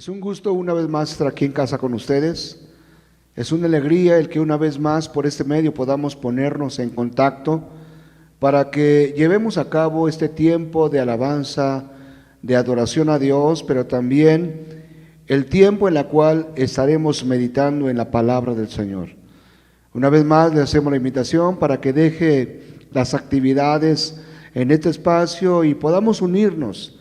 Es un gusto una vez más estar aquí en casa con ustedes. Es una alegría el que una vez más por este medio podamos ponernos en contacto para que llevemos a cabo este tiempo de alabanza, de adoración a Dios, pero también el tiempo en el cual estaremos meditando en la palabra del Señor. Una vez más le hacemos la invitación para que deje las actividades en este espacio y podamos unirnos.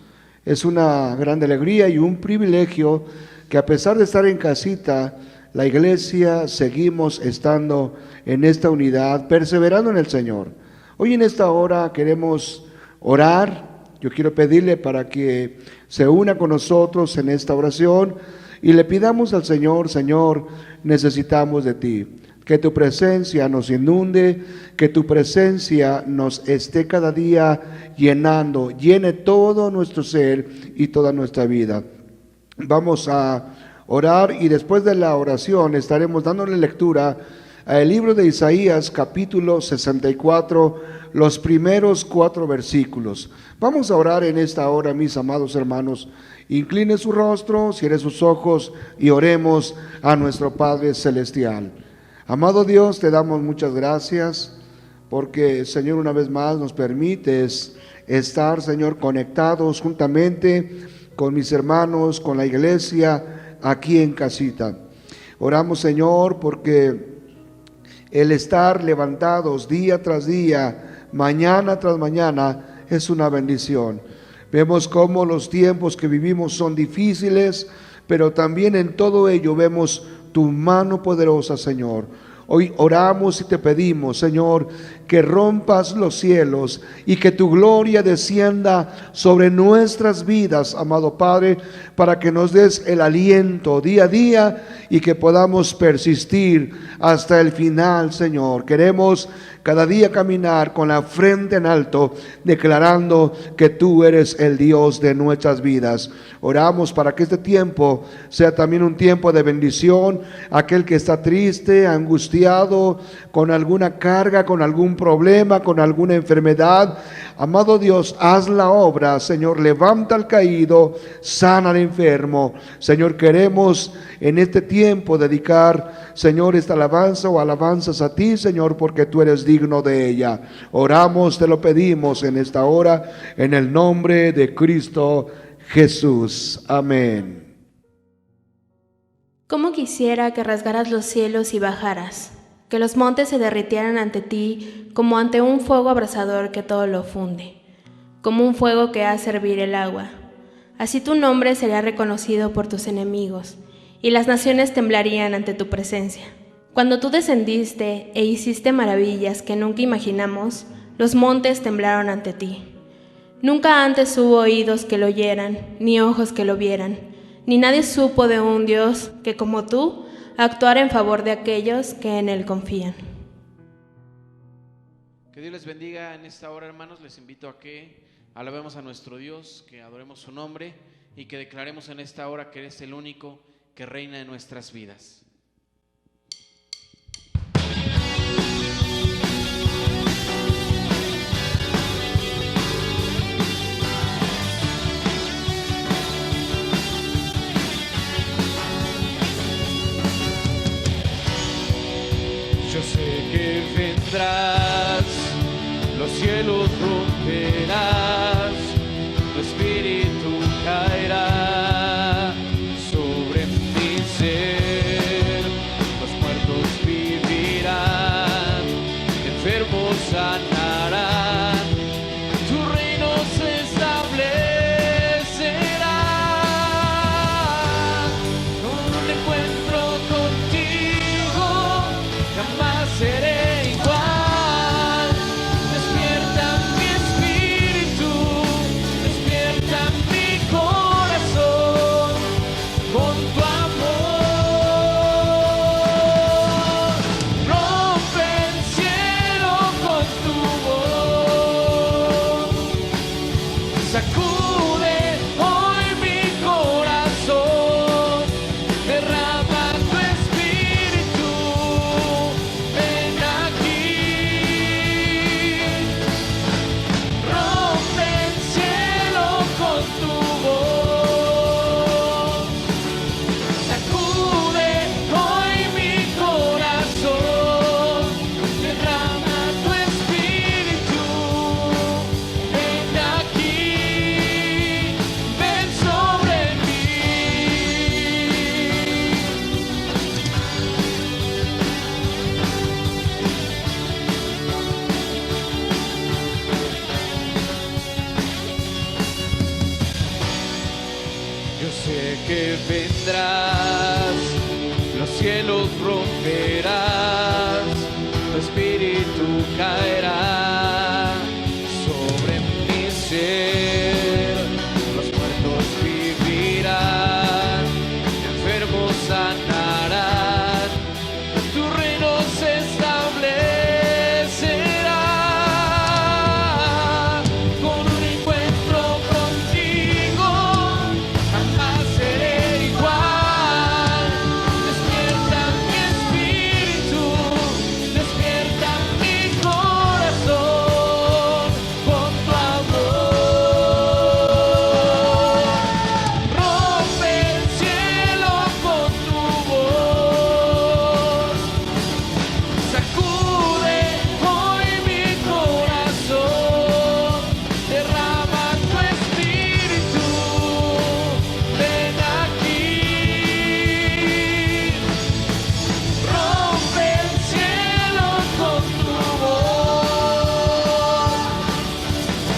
Es una gran alegría y un privilegio que a pesar de estar en casita, la iglesia seguimos estando en esta unidad, perseverando en el Señor. Hoy en esta hora queremos orar. Yo quiero pedirle para que se una con nosotros en esta oración y le pidamos al Señor: Señor, necesitamos de ti. Que tu presencia nos inunde, que tu presencia nos esté cada día llenando, llene todo nuestro ser y toda nuestra vida. Vamos a orar y después de la oración estaremos dándole lectura al libro de Isaías, capítulo 64, los primeros 4 versículos. Vamos a orar en esta hora, mis amados hermanos. Incline su rostro, cierre sus ojos y oremos a nuestro Padre Celestial. Amado Dios, te damos muchas gracias porque, Señor, una vez más nos permites estar, Señor, conectados juntamente con mis hermanos, con la iglesia, aquí en casita. Oramos, Señor, porque el estar levantados día tras día, mañana tras mañana, es una bendición. Vemos cómo los tiempos que vivimos son difíciles, pero también en todo ello vemos tu mano poderosa, Señor. Hoy oramos y te pedimos, Señor, que rompas los cielos y que tu gloria descienda sobre nuestras vidas, amado Padre, para que nos des el aliento día a día y que podamos persistir hasta el final, Señor. Queremos cada día caminar con la frente en alto, declarando que tú eres el Dios de nuestras vidas. Oramos para que este tiempo sea también un tiempo de bendición. Aquel que está triste, angustiado, con alguna carga, con algún problema, con alguna enfermedad, amado Dios, haz la obra, Señor. Levanta al caído, sana al enfermo. Señor, queremos en este tiempo dedicar, Señor, esta alabanza o alabanzas a ti, Señor, porque tú eres digno de ella. Oramos, te lo pedimos en esta hora, en el nombre de Cristo Jesús. Amén. ¿Cómo quisiera que rasgaras los cielos y bajaras, que los montes se derritieran ante ti como ante un fuego abrasador que todo lo funde, como un fuego que hace hervir el agua? Así tu nombre sería reconocido por tus enemigos, y las naciones temblarían ante tu presencia. Cuando tú descendiste e hiciste maravillas que nunca imaginamos, los montes temblaron ante ti. Nunca antes hubo oídos que lo oyeran, ni ojos que lo vieran, ni nadie supo de un Dios que como tú actuara en favor de aquellos que en Él confían. Que Dios les bendiga en esta hora, hermanos. Les invito a que alabemos a nuestro Dios, que adoremos su nombre y que declaremos en esta hora que es el único que reina en nuestras vidas. Yo sé que vendrás, los cielos romperás, tu espíritu caerá sobre mi ser, los muertos vivirán, enfermos sanarán, tu reino se establecerá. Con un encuentro contigo jamás seré igual. Despierta mi espíritu. vendrás, los cielos romperás, tu espíritu caerá sobre mi ser, los muertos vivirán, enfermos sanarán, tu reino se establecerá. Con un encuentro contigo jamás seré igual. Despierta mi espíritu, despierta mi corazón con tu amor. Rompe el cielo con tu voz, sacude hoy mi corazón, derrama tu espíritu, ven aquí. Rompe el cielo con tu voz,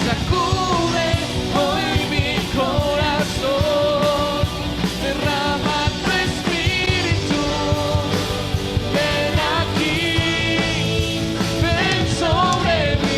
sacude hoy mi corazón, derrama tu espíritu, ven aquí, ven sobre mí.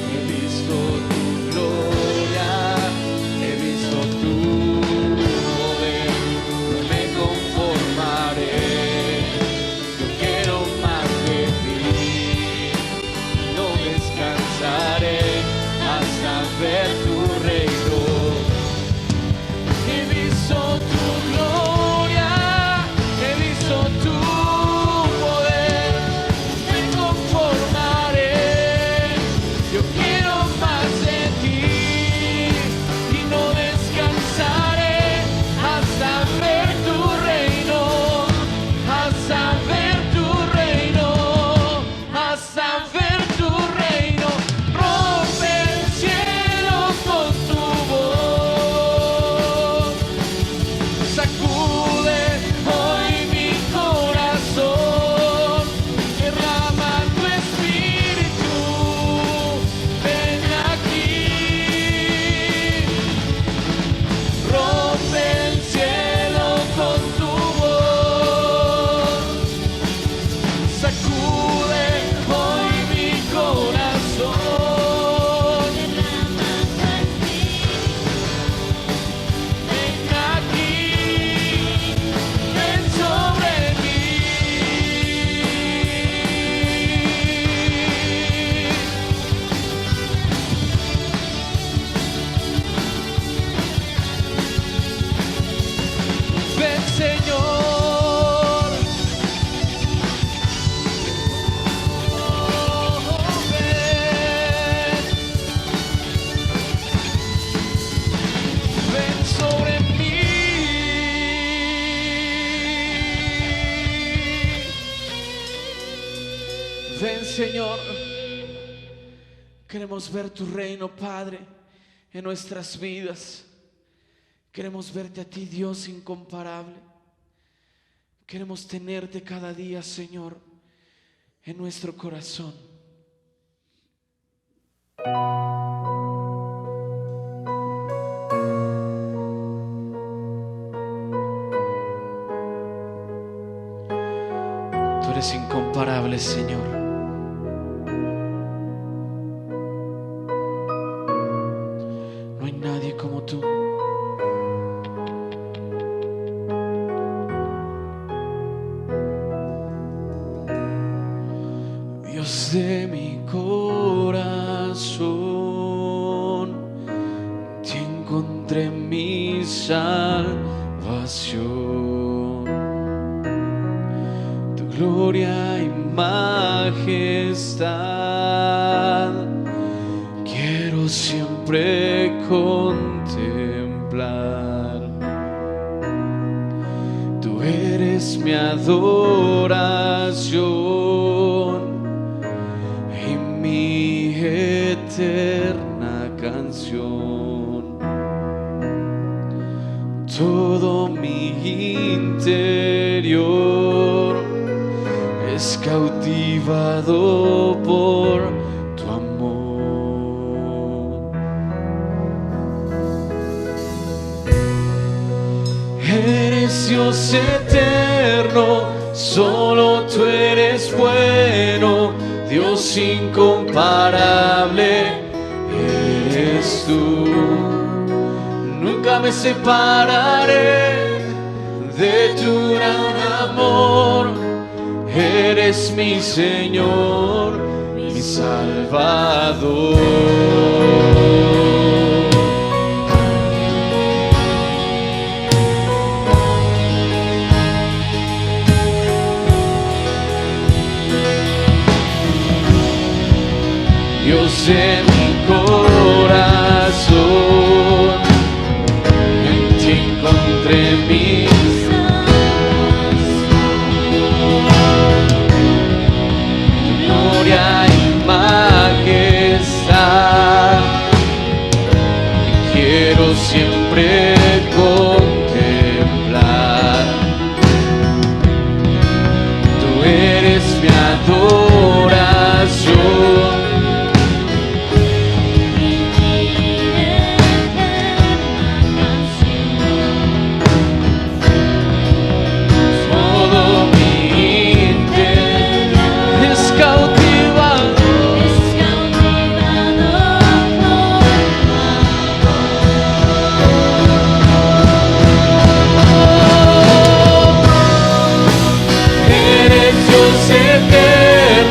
He visto tu gloria, he visto tu poder, no me conformaré, yo quiero más de ti, no descansaré hasta ver tu reino. He visto tu gloria, he visto tu poder, me conformaré, yo quiero más de ti y no descansaré hasta ver tu reino, hasta ver tu reino, hasta ver tu reino. Rompe el cielo con tu voz, sacude hoy mi corazón, derrama tu espíritu, ven aquí. Rompe el cielo con tu voz, sacude hoy mi corazón, ven aquí, ven sobre mí. Ven, Señor, ven sobre mí. Ven, Señor, queremos ver tu reino, Padre, en nuestras vidas. Queremos verte a ti, Dios incomparable. Queremos tenerte cada día, Señor, en nuestro corazón. Tú eres incomparable, Señor. No hay nadie como tú. Dios de mi corazón, te encontré mi salvación. Tu gloria y majestad quiero siempre contemplar. Tú eres eres mi adoración y mi eterna canción. Todo mi interior es cautivado por tu amor. Eres Dios eterno, solo tú eres bueno, Dios incomparable eres tú. Nunca me separaré de tu gran amor. Eres mi Señor, mi Salvador. Dios de mi corazón, en ti encontré mi gloria y majestad. Quiero siempre contemplar. Tú eres mi adoración. Eres Dios eterno.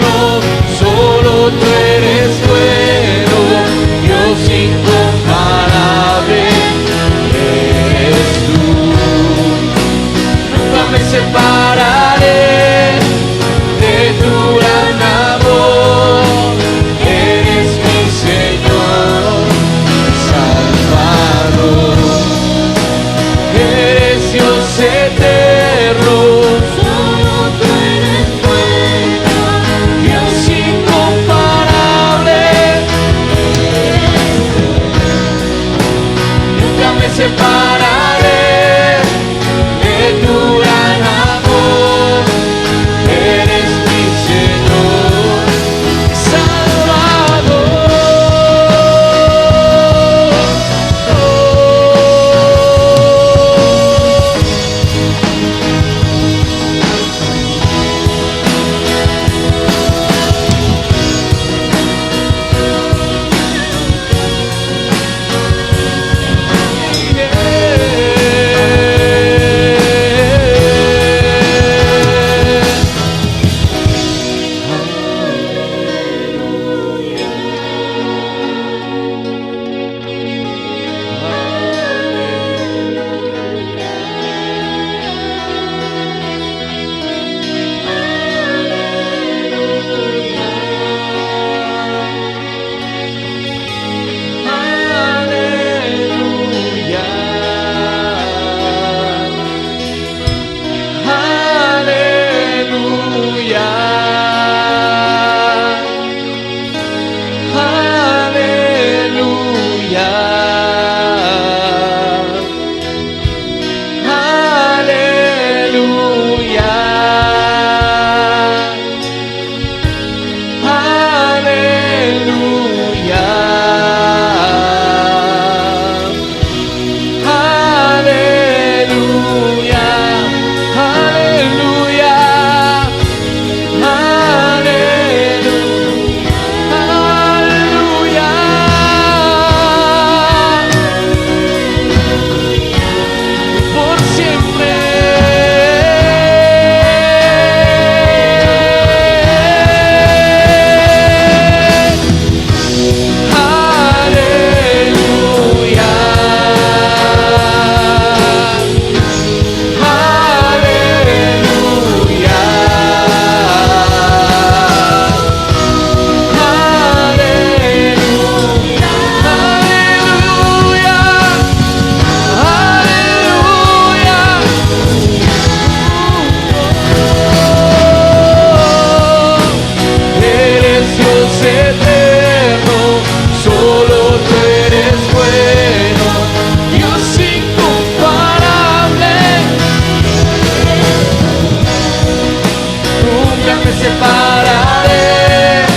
separaré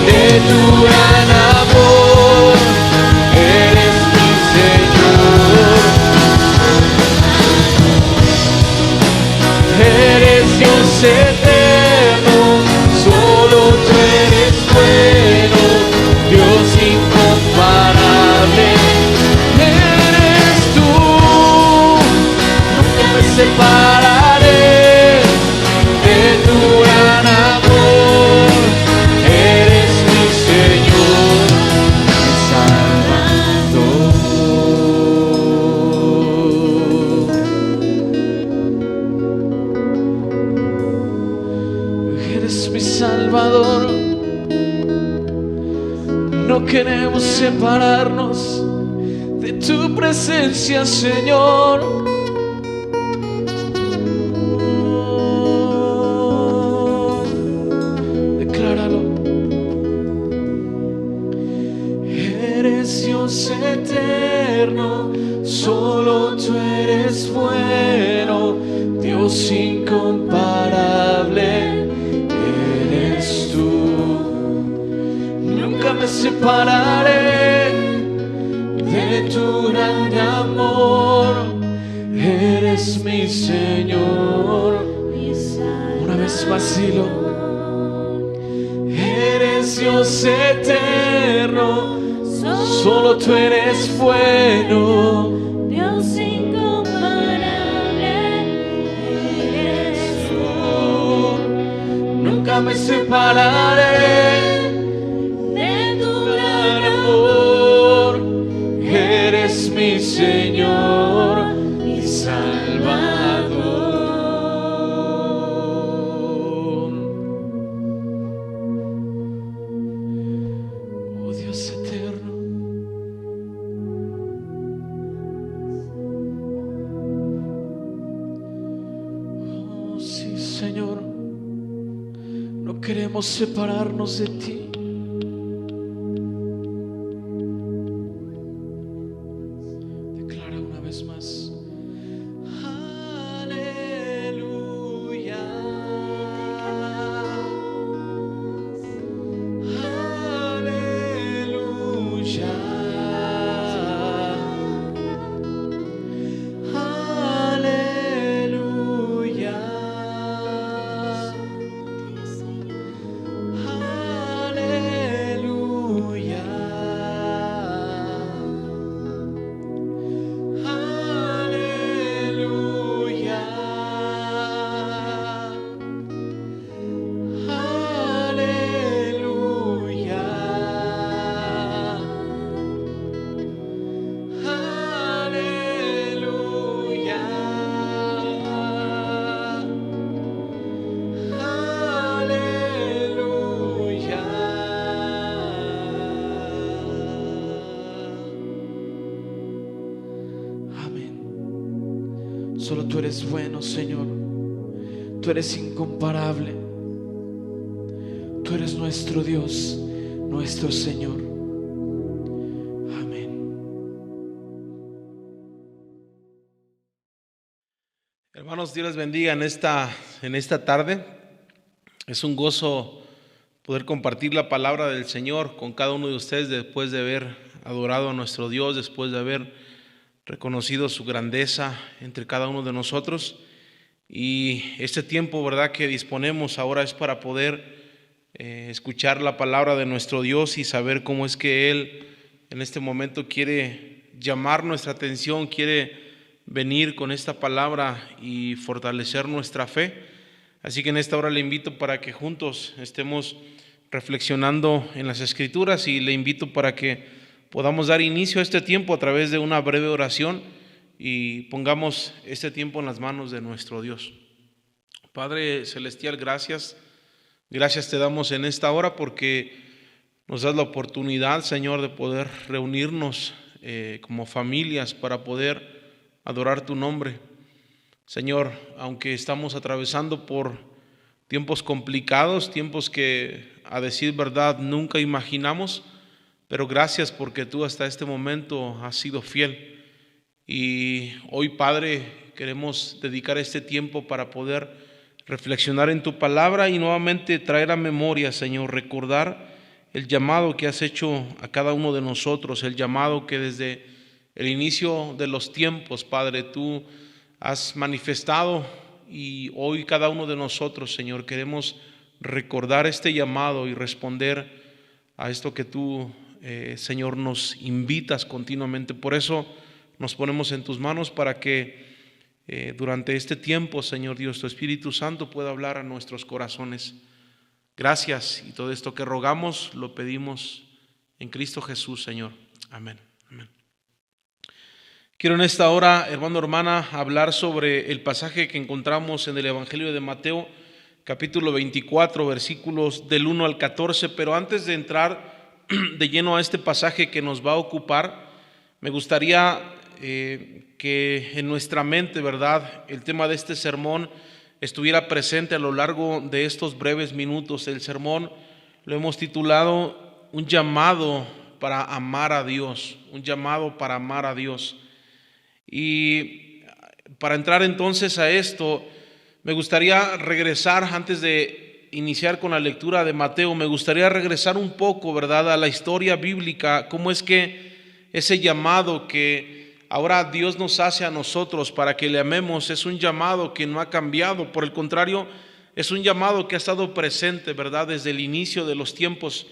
de tu gran amor. Eres mi Señor. Eres Dios eterno, solo tú eres bueno, Dios incomparable. Eres tú, nunca me separaré de tu gran amor. Eres mi Señor, mi Salvador. Eres mi Salvador. No queremos separarnos de tu presencia, Señor. Decláralo. Eres Dios eterno, solo tú eres bueno, Dios incomparable. Eres tú. Nunca me separaré de tu grande amor. Eres mi Señor. Una vez más dilo. Eres Dios eterno, solo tú eres bueno, Dios incomparable, eres tú. Nunca me separaré de tu gran amor. Eres mi Señor, mi Salvador. Oh Dios eterno, oh sí, Señor, no queremos separarnos de ti. Declara una vez más. Aleluya. Aleluya. Aleluya. Aleluya. Aleluya. Aleluya. Aleluya. Aleluya. Amén. Solo tú eres bueno, Señor. Tú eres incomparable. Tú eres nuestro Dios, nuestro Señor. Amén. Hermanos, Dios les bendiga en esta tarde. Es un gozo poder compartir la palabra del Señor con cada uno de ustedes después de haber adorado a nuestro Dios, después de haber reconocido su grandeza entre cada uno de nosotros. Y este tiempo, ¿verdad?, que disponemos ahora es para poder escuchar la palabra de nuestro Dios y saber cómo es que Él en este momento quiere llamar nuestra atención, quiere venir con esta palabra y fortalecer nuestra fe. Así que en esta hora le invito para que juntos estemos reflexionando en las Escrituras y le invito para que podamos dar inicio a este tiempo a través de una breve oración y pongamos este tiempo en las manos de nuestro Dios. Padre Celestial, gracias te damos en esta hora porque nos das la oportunidad, Señor, de poder reunirnos como familias para poder adorar tu nombre. Señor, aunque estamos atravesando por tiempos complicados, tiempos que a decir verdad nunca imaginamos, pero gracias porque tú hasta este momento has sido fiel. Y hoy, Padre, queremos dedicar este tiempo para poder reflexionar en tu palabra y nuevamente traer a memoria, Señor, recordar el llamado que has hecho a cada uno de nosotros, el llamado que desde el inicio de los tiempos, Padre, tú has manifestado, y hoy cada uno de nosotros, Señor, queremos recordar este llamado y responder a esto que tú, Señor, nos invitas continuamente. Por eso nos ponemos en tus manos para que durante este tiempo, Señor Dios, tu Espíritu Santo pueda hablar a nuestros corazones. Gracias, y todo esto que rogamos lo pedimos en Cristo Jesús, Señor. Amén. Amén. Quiero en esta hora, hermano, hermana, hablar sobre el pasaje que encontramos en el Evangelio de Mateo, capítulo 24, versículos del 1 al 14, pero antes de entrar de lleno a este pasaje que nos va a ocupar, me gustaría que en nuestra mente, ¿verdad?, el tema de este sermón estuviera presente a lo largo de estos breves minutos. El sermón lo hemos titulado Un llamado para amar a Dios, un llamado para amar a Dios. Y para entrar entonces a esto, me gustaría regresar, antes de iniciar con la lectura de Mateo, me gustaría regresar un poco, ¿verdad?, a la historia bíblica, cómo es que ese llamado que ahora Dios nos hace a nosotros para que le amemos es un llamado que no ha cambiado. Por el contrario, es un llamado que ha estado presente, ¿verdad?, desde el inicio de los tiempos.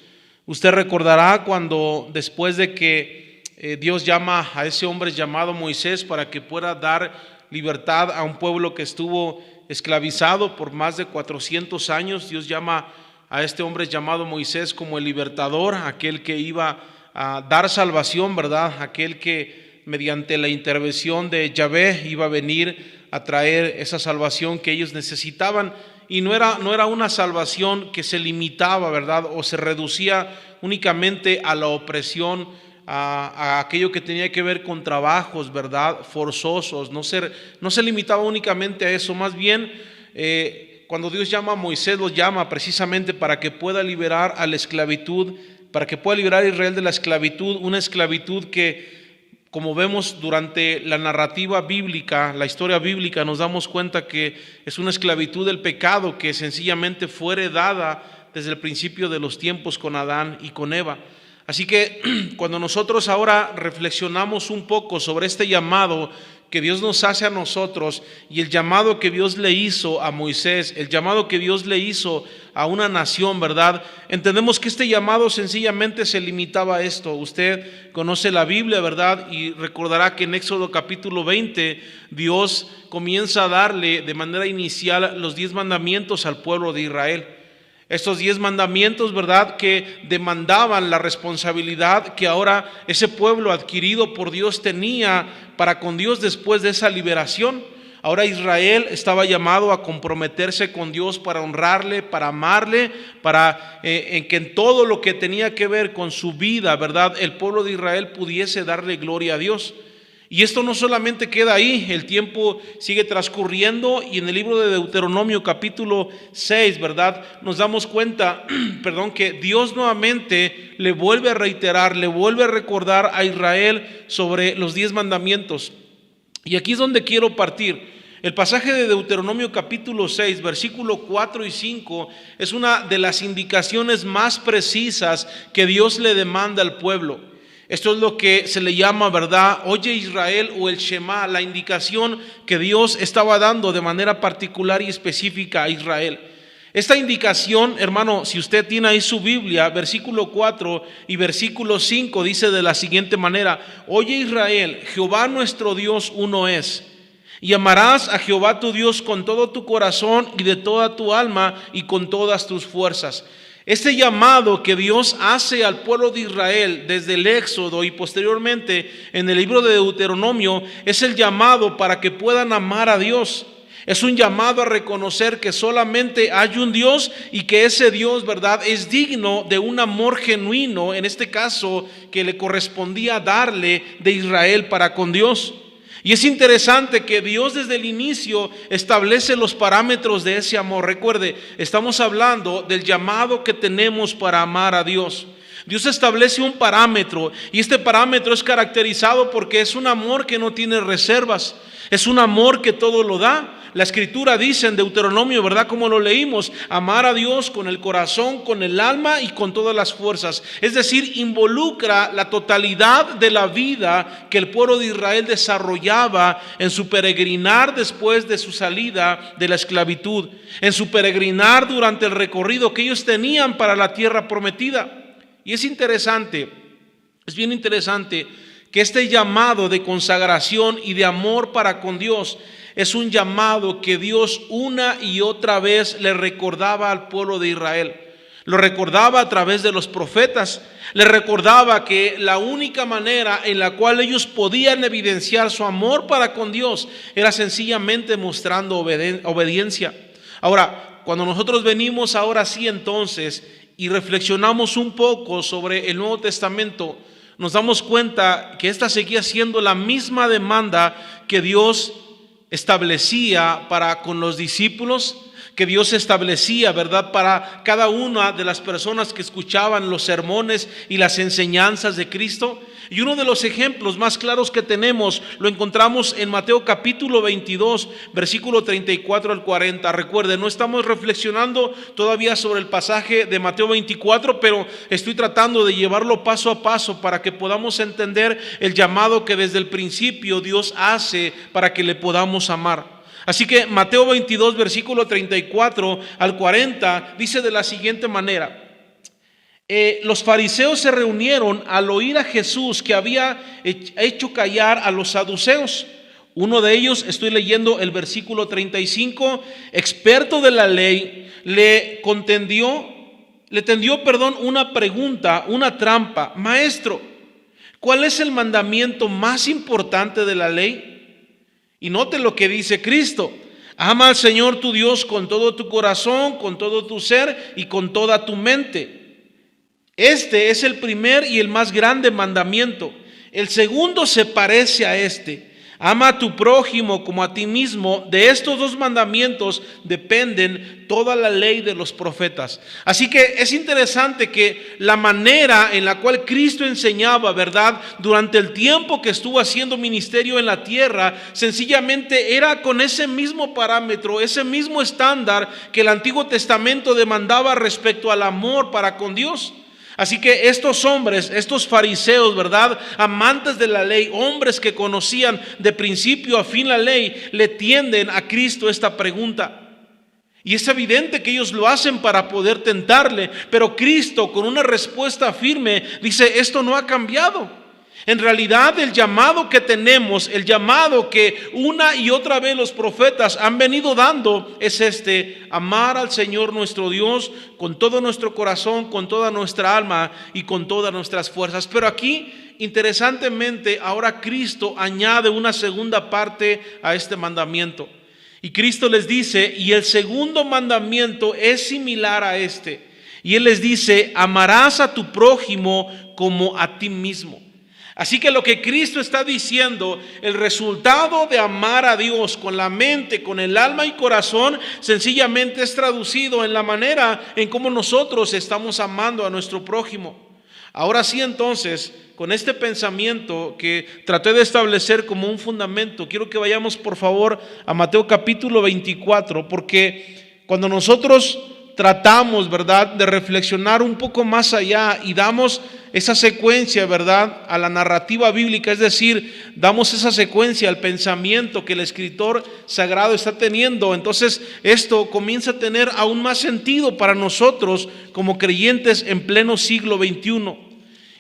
Usted recordará cuando, después de que Dios llama a ese hombre llamado Moisés para que pueda dar libertad a un pueblo que estuvo esclavizado por más de 400 años, Dios llama a este hombre llamado Moisés como el libertador, aquel que iba a dar salvación, ¿verdad?, aquel que mediante la intervención de Yahvé iba a venir a traer esa salvación que ellos necesitaban. Y no era una salvación que se limitaba, ¿verdad?, o se reducía únicamente a la opresión, a aquello que tenía que ver con trabajos, ¿verdad?, forzosos. No se limitaba únicamente a eso. Más bien, cuando Dios llama a Moisés, lo llama precisamente para que pueda liberar a la esclavitud, para que pueda liberar a Israel de la esclavitud, una esclavitud que, como vemos durante la narrativa bíblica, la historia bíblica, nos damos cuenta que es una esclavitud del pecado que sencillamente fue heredada desde el principio de los tiempos con Adán y con Eva. Así que cuando nosotros ahora reflexionamos un poco sobre este llamado que Dios nos hace a nosotros y el llamado que Dios le hizo a Moisés, el llamado que Dios le hizo a una nación, ¿verdad?, entendemos que este llamado sencillamente se limitaba a esto. Usted conoce la Biblia, ¿verdad?, y recordará que en Éxodo capítulo 20 Dios comienza a darle de manera inicial los 10 mandamientos al pueblo de Israel. Estos 10 mandamientos, ¿verdad?, que demandaban la responsabilidad que ahora ese pueblo adquirido por Dios tenía para con Dios después de esa liberación. Ahora Israel estaba llamado a comprometerse con Dios para honrarle, para amarle, para en que en todo lo que tenía que ver con su vida, ¿verdad?, el pueblo de Israel pudiese darle gloria a Dios. Y esto no solamente queda ahí, el tiempo sigue transcurriendo y en el libro de Deuteronomio capítulo 6, ¿verdad?, nos damos cuenta, que Dios nuevamente le vuelve a reiterar, le vuelve a recordar a Israel sobre los 10 mandamientos. Y aquí es donde quiero partir. El pasaje de Deuteronomio capítulo 6, versículo 4 y 5 es una de las indicaciones más precisas que Dios le demanda al pueblo. Esto es lo que se le llama, ¿verdad?, Oye Israel, o el Shema, la indicación que Dios estaba dando de manera particular y específica a Israel. Esta indicación, hermano, si usted tiene ahí su Biblia, versículo 4 y versículo 5 dice de la siguiente manera: Oye Israel, Jehová nuestro Dios uno es, y amarás a Jehová tu Dios con todo tu corazón y de toda tu alma y con todas tus fuerzas. Este llamado que Dios hace al pueblo de Israel desde el Éxodo y posteriormente en el libro de Deuteronomio es el llamado para que puedan amar a Dios. Es un llamado a reconocer que solamente hay un Dios y que ese Dios, ¿verdad?, es digno de un amor genuino, en este caso que le correspondía darle de Israel para con Dios. Y es interesante que Dios desde el inicio establece los parámetros de ese amor. Recuerde, estamos hablando del llamado que tenemos para amar a Dios. Dios establece un parámetro y este parámetro es caracterizado porque es un amor que no tiene reservas. Es un amor que todo lo da. La Escritura dice en Deuteronomio, ¿verdad? Como lo leímos, amar a Dios con el corazón, con el alma y con todas las fuerzas. Es decir, involucra la totalidad de la vida que el pueblo de Israel desarrollaba en su peregrinar después de su salida de la esclavitud, en su peregrinar durante el recorrido que ellos tenían para la tierra prometida. Y es interesante, es bien interesante que este llamado de consagración y de amor para con Dios es un llamado que Dios una y otra vez le recordaba al pueblo de Israel. Lo recordaba a través de los profetas. Le recordaba que la única manera en la cual ellos podían evidenciar su amor para con Dios era sencillamente mostrando obediencia. Ahora, cuando nosotros venimos ahora sí entonces y reflexionamos un poco sobre el Nuevo Testamento, nos damos cuenta que esta seguía siendo la misma demanda que Dios establecía para con los discípulos, que Dios establecía, ¿verdad?, para cada una de las personas que escuchaban los sermones y las enseñanzas de Cristo. Y uno de los ejemplos más claros que tenemos lo encontramos en Mateo capítulo 22, versículo 34 al 40. Recuerden, no estamos reflexionando todavía sobre el pasaje de Mateo 24, pero estoy tratando de llevarlo paso a paso para que podamos entender el llamado que desde el principio Dios hace para que le podamos amar. Así que Mateo 22, versículo 34 al 40, dice de la siguiente manera: los fariseos se reunieron al oír a Jesús que había hecho callar a los saduceos. Uno de ellos, estoy leyendo el versículo 35, experto de la ley, le tendió una pregunta, una trampa. Maestro, ¿cuál es el mandamiento más importante de la ley? Y note lo que dice Cristo: ama al Señor tu Dios con todo tu corazón, con todo tu ser y con toda tu mente. Este es el primer y el más grande mandamiento. El segundo se parece a este: ama a tu prójimo como a ti mismo. De estos dos mandamientos dependen toda la ley de los profetas. Así que es interesante que la manera en la cual Cristo enseñaba, ¿verdad?, durante el tiempo que estuvo haciendo ministerio en la tierra, sencillamente era con ese mismo parámetro, ese mismo estándar que el Antiguo Testamento demandaba respecto al amor para con Dios. Así que estos hombres, estos fariseos, ¿verdad?, amantes de la ley, hombres que conocían de principio a fin la ley, le tienden a Cristo esta pregunta. Y es evidente que ellos lo hacen para poder tentarle, pero Cristo, con una respuesta firme, dice: esto no ha cambiado. En realidad, el llamado que tenemos, el llamado que una y otra vez los profetas han venido dando, es amar al Señor nuestro Dios con todo nuestro corazón, con toda nuestra alma y con todas nuestras fuerzas. Pero aquí, interesantemente, ahora Cristo añade una segunda parte a este mandamiento. Y Cristo les dice: y el segundo mandamiento es similar a este. Y Él les dice: amarás a tu prójimo como a ti mismo. Así que lo que Cristo está diciendo, el resultado de amar a Dios con la mente, con el alma y corazón, sencillamente es traducido en la manera en cómo nosotros estamos amando a nuestro prójimo. Ahora sí, entonces, con este pensamiento que traté de establecer como un fundamento, quiero que vayamos por favor a Mateo capítulo 24, porque cuando nosotros tratamos, ¿verdad?, de reflexionar un poco más allá y damos esa secuencia, ¿verdad?, a la narrativa bíblica, es decir, damos esa secuencia al pensamiento que el escritor sagrado está teniendo, entonces esto comienza a tener aún más sentido para nosotros como creyentes en pleno siglo XXI.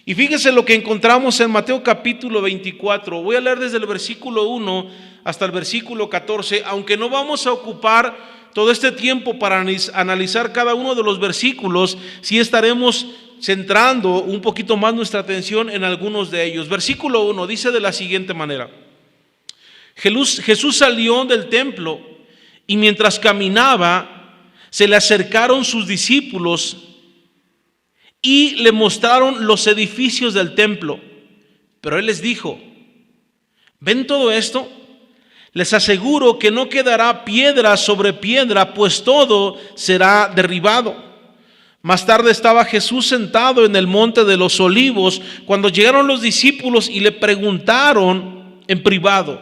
Y fíjese lo que encontramos en Mateo capítulo 24. Voy a leer desde el versículo 1 hasta el versículo 14, aunque no vamos a ocupar todo este tiempo para analizar cada uno de los versículos, sí estaremos centrando un poquito más nuestra atención en algunos de ellos. Versículo 1 dice de la siguiente manera: Jesús salió del templo y mientras caminaba se le acercaron sus discípulos y le mostraron los edificios del templo. Pero Él les dijo: ¿ven todo esto? Les aseguro que no quedará piedra sobre piedra, pues todo será derribado. Más tarde estaba Jesús sentado en el monte de los Olivos cuando llegaron los discípulos y le preguntaron en privado: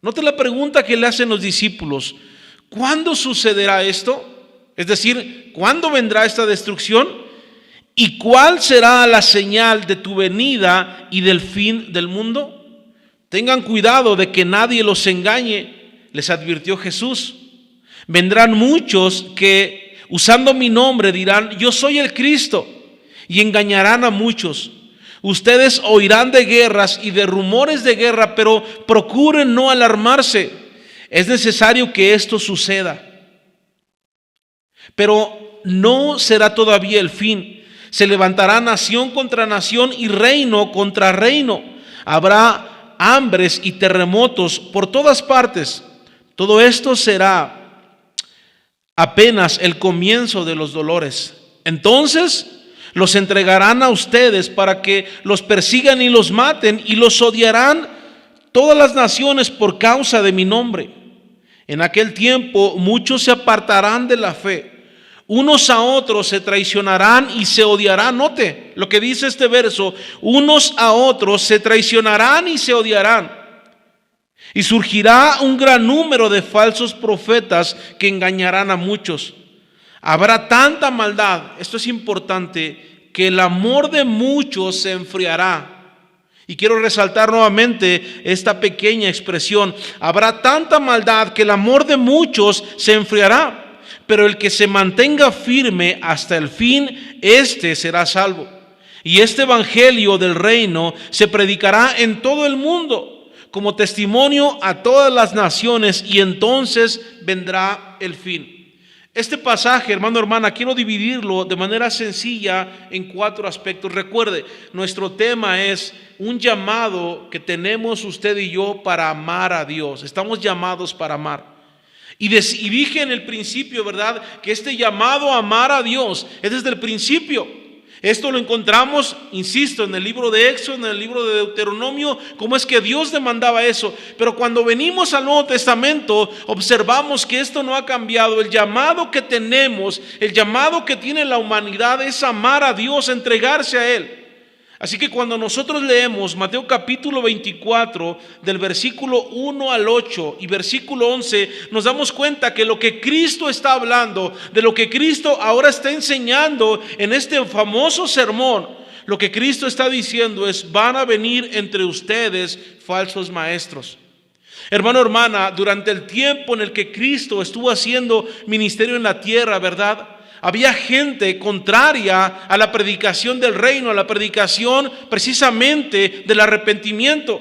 Note la pregunta que le hacen los discípulos: ¿cuándo sucederá esto? Es decir, ¿cuándo vendrá esta destrucción? ¿Y cuál será la señal de tu venida y del fin del mundo? Tengan cuidado de que nadie los engañe, les advirtió Jesús. Vendrán muchos que, usando mi nombre, dirán: yo soy el Cristo, y engañarán a muchos. Ustedes oirán de guerras y de rumores de guerra, pero procuren no alarmarse. Es necesario que esto suceda, pero no será todavía el fin. Se levantará nación contra nación y reino contra reino. Habrá hambres y terremotos por todas partes. Todo esto será apenas el comienzo de los dolores. Entonces los entregarán a ustedes para que los persigan y los maten, y los odiarán todas las naciones por causa de mi nombre. En aquel tiempo muchos se apartarán de la fe. Unos a otros se traicionarán y se odiarán. Note lo que dice este verso: unos a otros se traicionarán y se odiarán. Y surgirá un gran número de falsos profetas que engañarán a muchos. Habrá tanta maldad, esto es importante, que el amor de muchos se enfriará. Y quiero resaltar nuevamente esta pequeña expresión: habrá tanta maldad que el amor de muchos se enfriará. Pero el que se mantenga firme hasta el fin, este será salvo. Y este evangelio del reino se predicará en todo el mundo como testimonio a todas las naciones, y entonces vendrá el fin. Este pasaje, hermano, hermana, quiero dividirlo de manera sencilla en 4 aspectos. Recuerde, nuestro tema es un llamado que tenemos usted y yo para amar a Dios. Estamos llamados para amar. Y dije en el principio, ¿verdad?, que este llamado a amar a Dios es desde el principio. Esto lo encontramos, insisto, en el libro de Éxodo, en el libro de Deuteronomio, cómo es que Dios demandaba eso. Pero cuando venimos al Nuevo Testamento, observamos que esto no ha cambiado. El llamado que tenemos, el llamado que tiene la humanidad es amar a Dios, entregarse a Él. Así que cuando nosotros leemos Mateo capítulo 24, del versículo 1 al 8 y versículo 11, nos damos cuenta que lo que Cristo está hablando, de lo que Cristo ahora está enseñando en este famoso sermón, lo que Cristo está diciendo es: van a venir entre ustedes falsos maestros. Hermano, hermana, durante el tiempo en el que Cristo estuvo haciendo ministerio en la tierra, ¿verdad?, había gente contraria a la predicación del reino, a la predicación precisamente del arrepentimiento.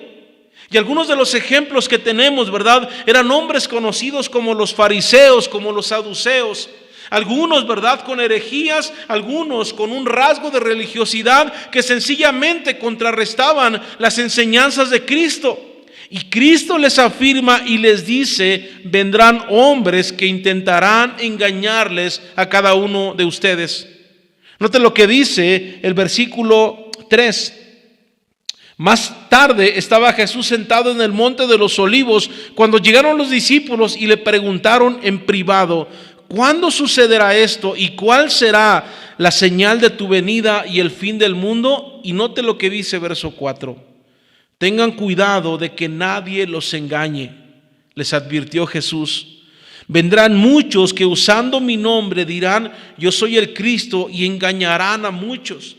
Y algunos de los ejemplos que tenemos, ¿verdad?, eran hombres conocidos como los fariseos, como los saduceos. Algunos, ¿verdad?, con herejías, algunos con un rasgo de religiosidad que sencillamente contrarrestaban las enseñanzas de Cristo. Y Cristo les afirma y les dice: vendrán hombres que intentarán engañarles a cada uno de ustedes. Note lo que dice el versículo 3. Más tarde estaba Jesús sentado en el monte de los olivos cuando llegaron los discípulos y le preguntaron en privado: ¿cuándo sucederá esto y cuál será la señal de tu venida y el fin del mundo? Y note lo que dice verso 4. Tengan cuidado de que nadie los engañe, les advirtió Jesús. Vendrán muchos que usando mi nombre dirán: yo soy el Cristo, y engañarán a muchos.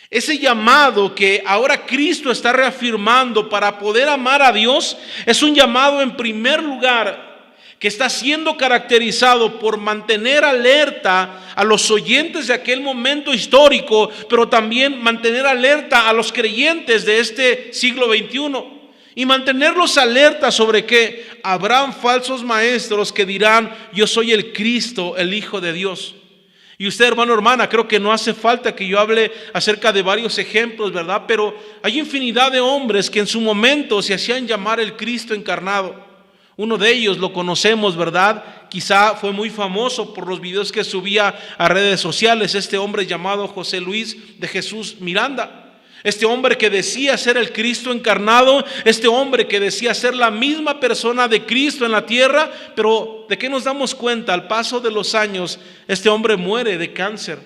Ese llamado que ahora Cristo está reafirmando para poder amar a Dios es un llamado, en primer lugar, que está siendo caracterizado por mantener alerta a los oyentes de aquel momento histórico, pero también mantener alerta a los creyentes de este siglo XXI, y mantenerlos alerta sobre que habrán falsos maestros que dirán: yo soy el Cristo, el Hijo de Dios. Y usted, hermano, hermana, creo que no hace falta que yo hable acerca de varios ejemplos, ¿verdad? Pero hay infinidad de hombres que en su momento se hacían llamar el Cristo encarnado. Uno de ellos lo conocemos, ¿verdad? Quizá fue muy famoso por los videos que subía a redes sociales, este hombre llamado José Luis de Jesús Miranda. Este hombre que decía ser el Cristo encarnado, este hombre que decía ser la misma persona de Cristo en la tierra, pero ¿de qué nos damos cuenta? Al paso de los años, este hombre muere de cáncer.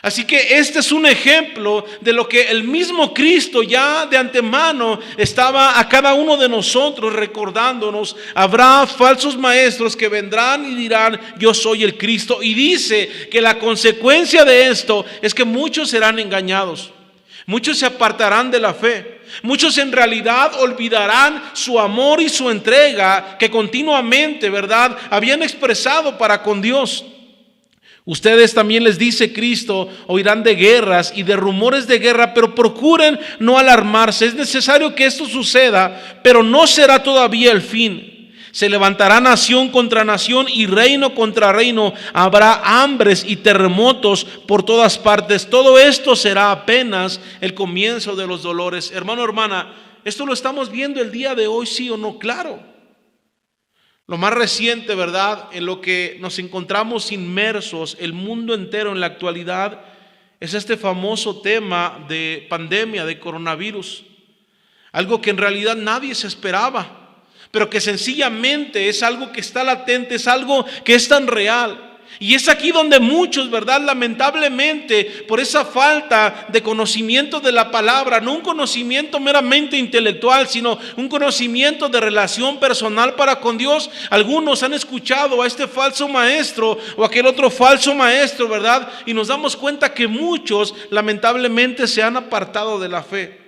Así que este es un ejemplo de lo que el mismo Cristo ya de antemano estaba a cada uno de nosotros recordándonos. Habrá falsos maestros que vendrán y dirán: yo soy el Cristo. Y dice que la consecuencia de esto es que muchos serán engañados. Muchos se apartarán de la fe. Muchos en realidad olvidarán su amor y su entrega que continuamente, ¿verdad?, habían expresado para con Dios. Ustedes, también les dice Cristo, oirán de guerras y de rumores de guerra, pero procuren no alarmarse. Es necesario que esto suceda, pero no será todavía el fin. Se levantará nación contra nación y reino contra reino. Habrá hambres y terremotos por todas partes. Todo esto será apenas el comienzo de los dolores. Hermano, hermana, esto lo estamos viendo el día de hoy, ¿sí o no? Claro. Lo más reciente, ¿verdad?, en lo que nos encontramos inmersos el mundo entero en la actualidad, es este famoso tema de pandemia, de coronavirus. Algo que en realidad nadie se esperaba, pero que sencillamente es algo que está latente, es algo que es tan real. Y es aquí donde muchos, ¿verdad?, lamentablemente, por esa falta de conocimiento de la palabra, no un conocimiento meramente intelectual, sino un conocimiento de relación personal para con Dios, algunos han escuchado a este falso maestro o aquel otro falso maestro, ¿verdad? Y nos damos cuenta que muchos lamentablemente se han apartado de la fe.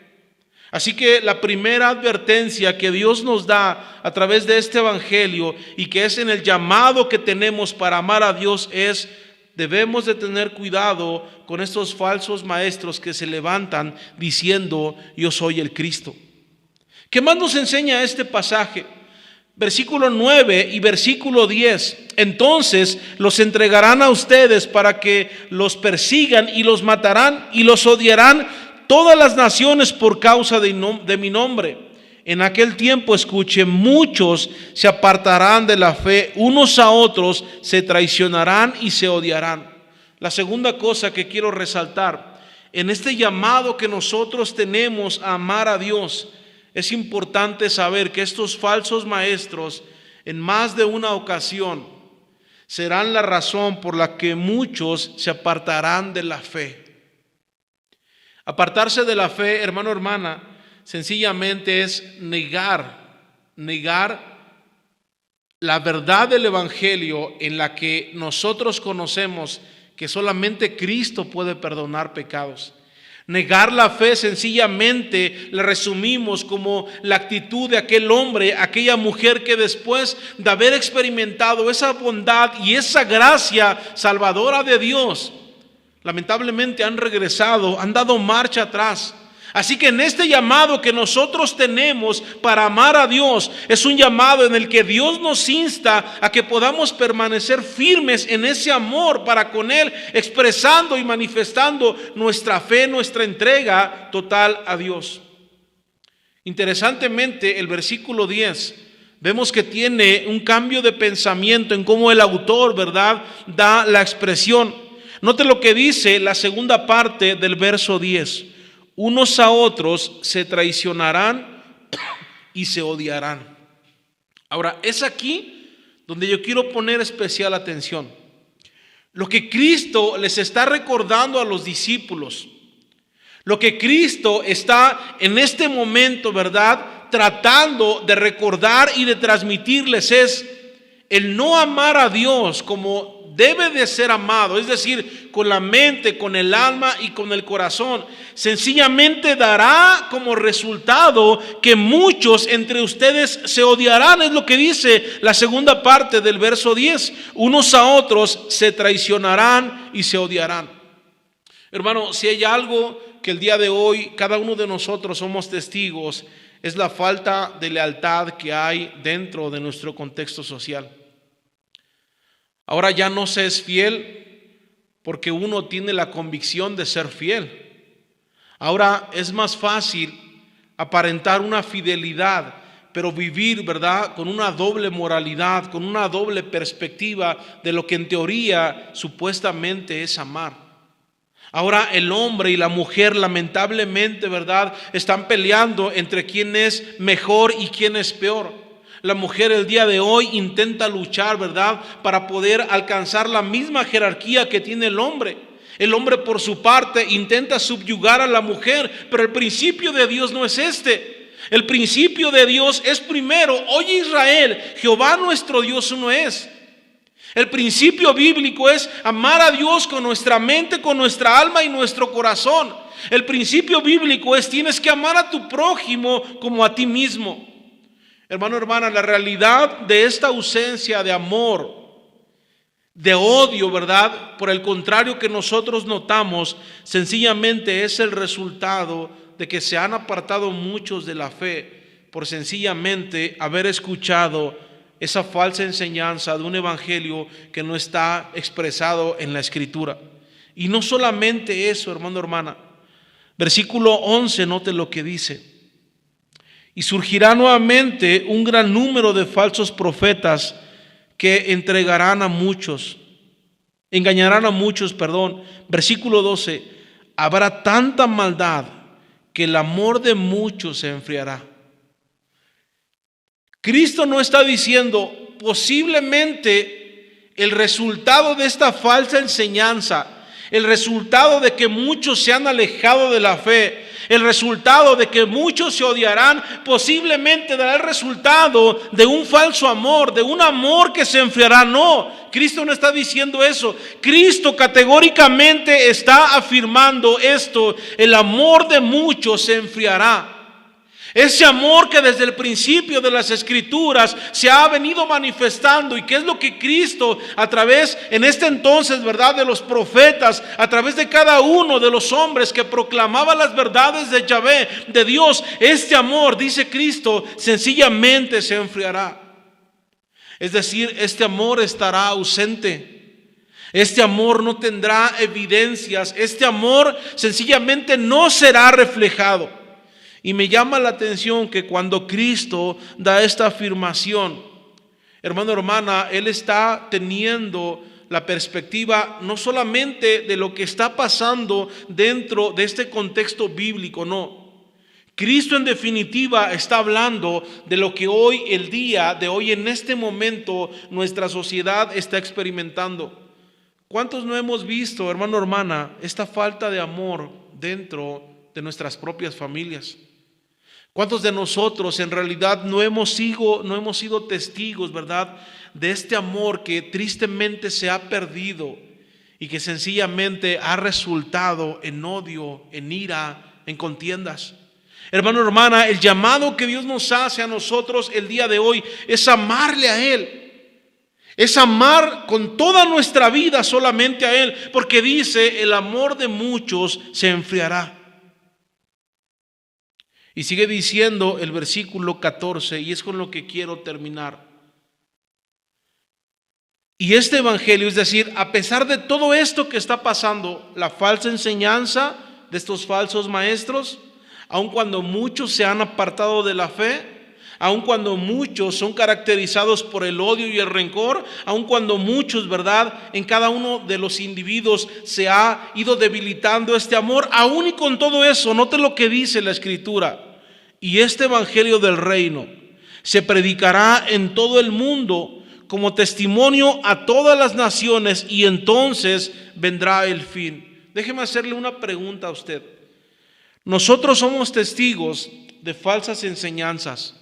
Así que la primera advertencia que Dios nos da a través de este evangelio, y que es en el llamado que tenemos para amar a Dios, es: debemos de tener cuidado con estos falsos maestros que se levantan diciendo: yo soy el Cristo. ¿Qué más nos enseña este pasaje? Versículo 9 y versículo 10. Entonces los entregarán a ustedes para que los persigan y los matarán y los odiarán todas las naciones por causa de mi nombre. En aquel tiempo, escuche, muchos se apartarán de la fe, unos a otros se traicionarán y se odiarán. La segunda cosa que quiero resaltar, en este llamado que nosotros tenemos a amar a Dios, es importante saber que estos falsos maestros, en más de una ocasión, serán la razón por la que muchos se apartarán de la fe. Apartarse de la fe, hermano, hermana, sencillamente es negar la verdad del evangelio, en la que nosotros conocemos que solamente Cristo puede perdonar pecados. Negar la fe sencillamente la resumimos como la actitud de aquel hombre, aquella mujer que después de haber experimentado esa bondad y esa gracia salvadora de Dios, lamentablemente han regresado, han dado marcha atrás. Así que en este llamado que nosotros tenemos para amar a Dios, es un llamado en el que Dios nos insta a que podamos permanecer firmes en ese amor para con Él, expresando y manifestando nuestra fe, nuestra entrega total a Dios. Interesantemente, el versículo 10, vemos que tiene un cambio de pensamiento en cómo el autor, ¿verdad?, da la expresión. Note lo que dice la segunda parte del verso 10. Unos a otros se traicionarán y se odiarán. Ahora, es aquí donde yo quiero poner especial atención. Lo que Cristo les está recordando a los discípulos, lo que Cristo está en este momento, ¿verdad?, tratando de recordar y de transmitirles, es el no amar a Dios como debe de ser amado, es decir, con la mente, con el alma y con el corazón. Sencillamente dará como resultado que muchos entre ustedes se odiarán. Es lo que dice la segunda parte del verso 10. Unos a otros se traicionarán y se odiarán. Hermano, si hay algo que el día de hoy cada uno de nosotros somos testigos, es la falta de lealtad que hay dentro de nuestro contexto social. Ahora ya no se es fiel porque uno tiene la convicción de ser fiel. Ahora es más fácil aparentar una fidelidad, pero vivir, ¿verdad?, con una doble moralidad, con una doble perspectiva de lo que en teoría supuestamente es amar. Ahora el hombre y la mujer, lamentablemente, ¿verdad?, están peleando entre quién es mejor y quién es peor. La mujer el día de hoy intenta luchar, ¿verdad?, para poder alcanzar la misma jerarquía que tiene el hombre. El hombre por su parte intenta subyugar a la mujer, pero el principio de Dios no es este. El principio de Dios es primero: oye Israel, Jehová nuestro Dios uno es. El principio bíblico es amar a Dios con nuestra mente, con nuestra alma y nuestro corazón. El principio bíblico es: tienes que amar a tu prójimo como a ti mismo. Hermano, hermana, la realidad de esta ausencia de amor, de odio, ¿verdad? Por el contrario que nosotros notamos, sencillamente es el resultado de que se han apartado muchos de la fe por sencillamente haber escuchado esa falsa enseñanza de un evangelio que no está expresado en la Escritura. Y no solamente eso, hermano, hermana. Versículo 11, note lo que dice: y surgirá nuevamente un gran número de falsos profetas que engañarán a muchos. Versículo 12: habrá tanta maldad que el amor de muchos se enfriará. Cristo no está diciendo posiblemente el resultado de esta falsa enseñanza, el resultado de que muchos se han alejado de la fe, el resultado de que muchos se odiarán, posiblemente dará el resultado de un falso amor, de un amor que se enfriará. No, Cristo no está diciendo eso. Cristo categóricamente está afirmando esto: el amor de muchos se enfriará. Ese amor que desde el principio de las Escrituras se ha venido manifestando, y que es lo que Cristo a través, en este entonces, ¿verdad?, de los profetas, a través de cada uno de los hombres que proclamaba las verdades de Yahvé, de Dios, este amor, dice Cristo, sencillamente se enfriará. Es decir, este amor estará ausente. Este amor no tendrá evidencias. Este amor sencillamente no será reflejado. Y me llama la atención que cuando Cristo da esta afirmación, hermano, hermana, Él está teniendo la perspectiva no solamente de lo que está pasando dentro de este contexto bíblico, no. Cristo en definitiva está hablando de lo que hoy, el día de hoy, en este momento, nuestra sociedad está experimentando. ¿Cuántos no hemos visto, hermano, hermana, esta falta de amor dentro de nuestras propias familias? ¿Cuántos de nosotros en realidad no hemos sido testigos, ¿verdad?, de este amor que tristemente se ha perdido y que sencillamente ha resultado en odio, en ira, en contiendas? Hermano, hermana, el llamado que Dios nos hace a nosotros el día de hoy es amarle a Él. Es amar con toda nuestra vida solamente a Él, porque dice: el amor de muchos se enfriará. Y sigue diciendo el versículo 14, y es con lo que quiero terminar. Y este evangelio, es decir, a pesar de todo esto que está pasando, la falsa enseñanza de estos falsos maestros, aun cuando muchos se han apartado de la fe, aun cuando muchos son caracterizados por el odio y el rencor, aun cuando muchos, ¿verdad?, en cada uno de los individuos se ha ido debilitando este amor, aún y con todo eso, note lo que dice la Escritura: y este evangelio del reino se predicará en todo el mundo como testimonio a todas las naciones, y entonces vendrá el fin. Déjeme hacerle una pregunta a usted. Nosotros somos testigos de falsas enseñanzas.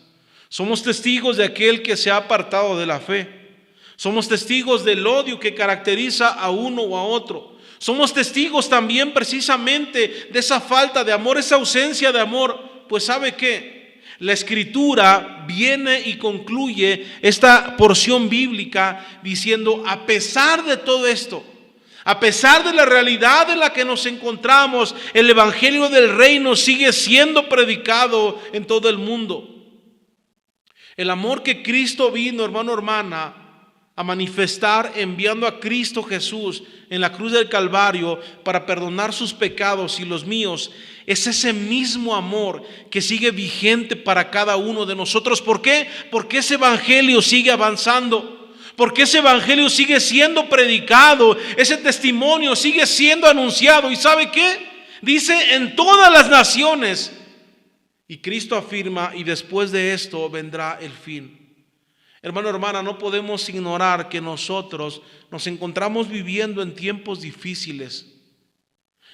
Somos testigos de aquel que se ha apartado de la fe. Somos testigos del odio que caracteriza a uno o a otro. Somos testigos también precisamente de esa falta de amor, esa ausencia de amor. Pues ¿sabe qué? La Escritura viene y concluye esta porción bíblica diciendo: a pesar de todo esto, a pesar de la realidad en la que nos encontramos, el evangelio del reino sigue siendo predicado en todo el mundo. El amor que Cristo vino, hermano, hermana, a manifestar enviando a Cristo Jesús en la cruz del Calvario para perdonar sus pecados y los míos, es ese mismo amor que sigue vigente para cada uno de nosotros. ¿Por qué? Porque ese evangelio sigue avanzando, porque ese evangelio sigue siendo predicado, ese testimonio sigue siendo anunciado. ¿Y sabe qué? Dice: en todas las naciones. Y Cristo afirma: y después de esto vendrá el fin. Hermano, hermana, no podemos ignorar que nosotros nos encontramos viviendo en tiempos difíciles.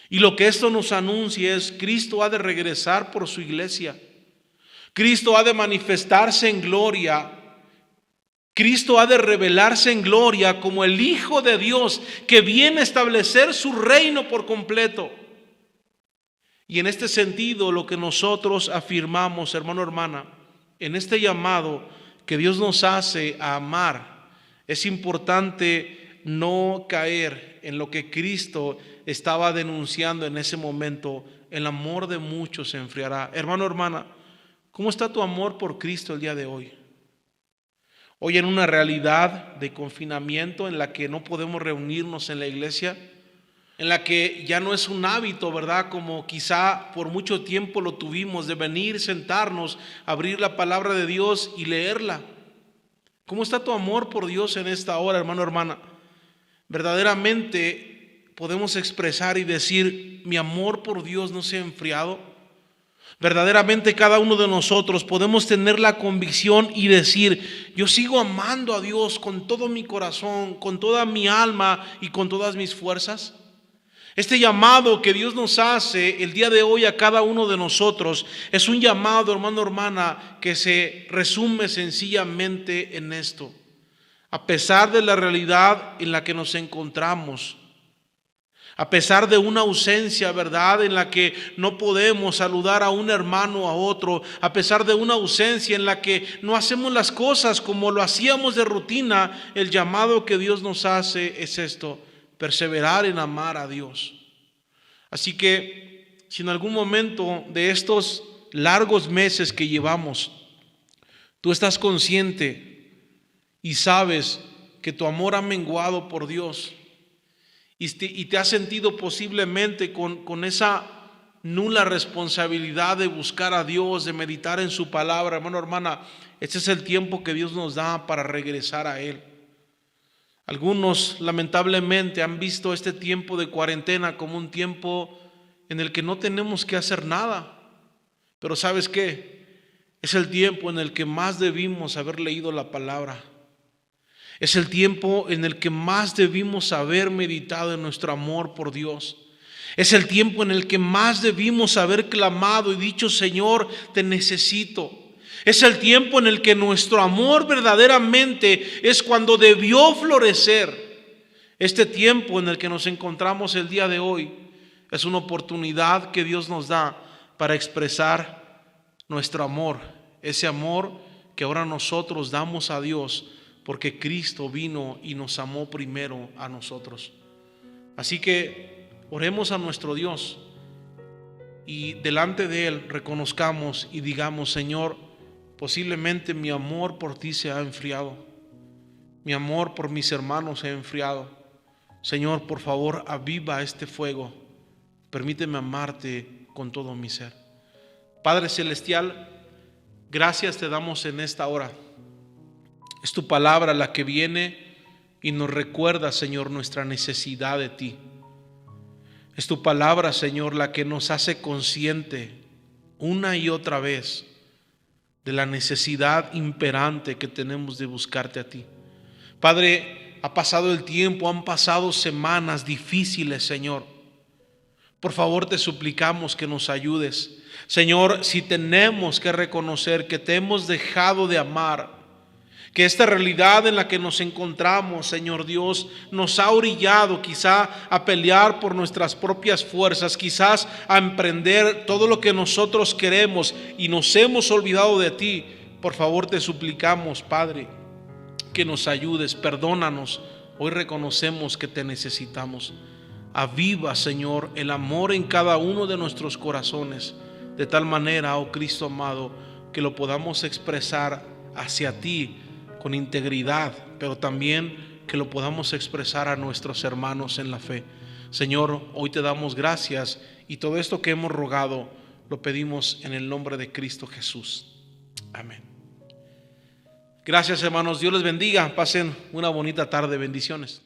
Y lo que esto nos anuncia es: Cristo ha de regresar por su iglesia. Cristo ha de manifestarse en gloria. Cristo ha de revelarse en gloria como el Hijo de Dios que viene a establecer su reino por completo. Y en este sentido, lo que nosotros afirmamos, hermano, hermana, en este llamado que Dios nos hace a amar, es importante no caer en lo que Cristo estaba denunciando en ese momento: el amor de muchos se enfriará. Hermano, hermana, ¿cómo está tu amor por Cristo el día de hoy? Hoy, en una realidad de confinamiento en la que no podemos reunirnos en la iglesia, en la que ya no es un hábito, ¿verdad? Como quizá por mucho tiempo lo tuvimos, de venir, sentarnos, abrir la palabra de Dios y leerla. ¿Cómo está tu amor por Dios en esta hora, hermano, hermana? ¿Verdaderamente podemos expresar y decir: mi amor por Dios no se ha enfriado? Verdaderamente cada uno de nosotros podemos tener la convicción y decir: yo sigo amando a Dios con todo mi corazón, con toda mi alma y con todas mis fuerzas. Este llamado que Dios nos hace el día de hoy a cada uno de nosotros es un llamado, hermano, hermana, que se resume sencillamente en esto: a pesar de la realidad en la que nos encontramos, a pesar de una ausencia, ¿verdad?, en la que no podemos saludar a un hermano o a otro, a pesar de una ausencia en la que no hacemos las cosas como lo hacíamos de rutina, el llamado que Dios nos hace es esto: perseverar en amar a Dios. Así que si en algún momento de estos largos meses que llevamos, tú estás consciente y sabes que tu amor ha menguado por Dios, y te has sentido posiblemente con esa nula responsabilidad de buscar a Dios, de meditar en su palabra, hermano, hermana, este es el tiempo que Dios nos da para regresar a Él. Algunos lamentablemente han visto este tiempo de cuarentena como un tiempo en el que no tenemos que hacer nada, pero ¿sabes qué? Es el tiempo en el que más debimos haber leído la palabra. Es el tiempo en el que más debimos haber meditado en nuestro amor por Dios. Es el tiempo en el que más debimos haber clamado y dicho: Señor, te necesito. Es el tiempo en el que nuestro amor verdaderamente es cuando debió florecer. Este tiempo en el que nos encontramos el día de hoy es una oportunidad que Dios nos da para expresar nuestro amor. Ese amor que ahora nosotros damos a Dios, porque Cristo vino y nos amó primero a nosotros. Así que oremos a nuestro Dios y delante de Él reconozcamos y digamos: Señor, posiblemente mi amor por ti se ha enfriado, mi amor por mis hermanos se ha enfriado. Señor, por favor, aviva este fuego, permíteme amarte con todo mi ser. Padre Celestial, gracias te damos en esta hora. Es tu palabra la que viene y nos recuerda, Señor, nuestra necesidad de ti. Es tu palabra, Señor, la que nos hace consciente una y otra vez de la necesidad imperante que tenemos de buscarte a ti. Padre, ha pasado el tiempo, han pasado semanas difíciles, Señor. Por favor, te suplicamos que nos ayudes. Señor, si tenemos que reconocer que te hemos dejado de amar, que esta realidad en la que nos encontramos, Señor Dios, nos ha orillado quizá a pelear por nuestras propias fuerzas, quizás a emprender todo lo que nosotros queremos y nos hemos olvidado de ti. Por favor, te suplicamos, Padre, que nos ayudes, perdónanos. Hoy reconocemos que te necesitamos. Aviva, Señor, el amor en cada uno de nuestros corazones, de tal manera, oh Cristo amado, que lo podamos expresar hacia ti con integridad, pero también que lo podamos expresar a nuestros hermanos en la fe. Señor, hoy te damos gracias y todo esto que hemos rogado lo pedimos en el nombre de Cristo Jesús. Amén. Gracias, hermanos. Dios les bendiga. Pasen una bonita tarde. Bendiciones.